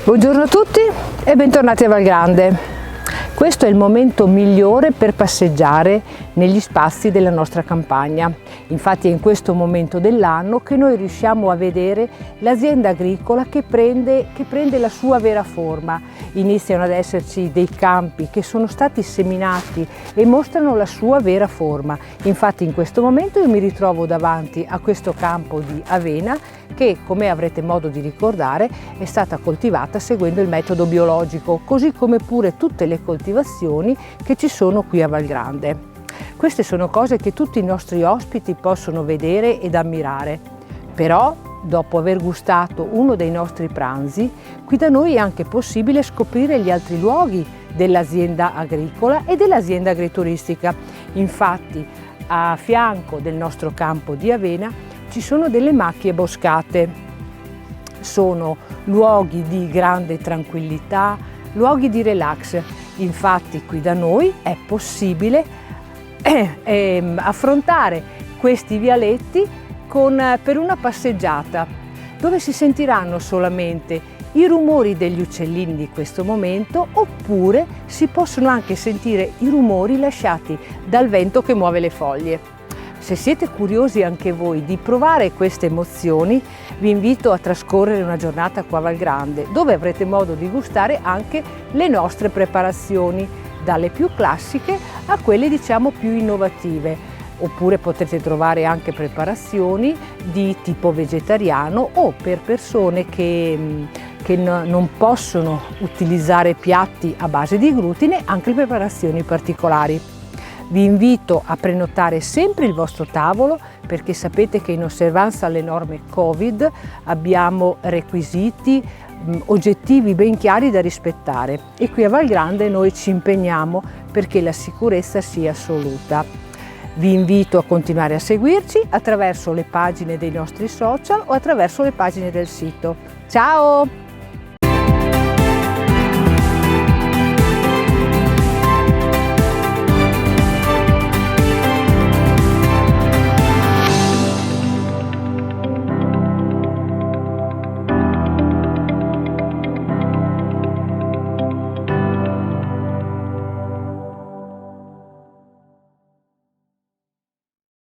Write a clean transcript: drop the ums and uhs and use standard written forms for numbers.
Buongiorno a tutti e bentornati a Valgrande. Questo è il momento migliore per passeggiare negli spazi della nostra campagna. Infatti è in questo momento dell'anno che noi riusciamo a vedere l'azienda agricola che prende la sua vera forma. Iniziano ad esserci dei campi che sono stati seminati e mostrano la sua vera forma. Infatti in questo momento io mi ritrovo davanti a questo campo di avena che, come avrete modo di ricordare, è stata coltivata seguendo il metodo biologico, così come pure tutte le coltivazioni che ci sono qui a Valgrande. Queste sono cose che tutti i nostri ospiti possono vedere ed ammirare, però dopo aver gustato uno dei nostri pranzi, qui da noi è anche possibile scoprire gli altri luoghi dell'azienda agricola e dell'azienda agrituristica. Infatti, a fianco del nostro campo di avena ci sono delle macchie boscate. Sono luoghi di grande tranquillità, luoghi di relax. Infatti qui da noi è possibile affrontare questi vialetti per una passeggiata dove si sentiranno solamente i rumori degli uccellini di questo momento, oppure si possono anche sentire i rumori lasciati dal vento che muove le foglie. Se siete curiosi anche voi di provare queste emozioni, vi invito a trascorrere una giornata qua a Valgrande, dove avrete modo di gustare anche le nostre preparazioni, dalle più classiche a quelle diciamo più innovative. Oppure potrete trovare anche preparazioni di tipo vegetariano o per persone che non possono utilizzare piatti a base di glutine, anche preparazioni particolari. Vi invito a prenotare sempre il vostro tavolo, perché sapete che in osservanza alle norme Covid abbiamo requisiti oggettivi ben chiari da rispettare e qui a Valgrande noi ci impegniamo perché la sicurezza sia assoluta. Vi invito a continuare a seguirci attraverso le pagine dei nostri social o attraverso le pagine del sito. Ciao!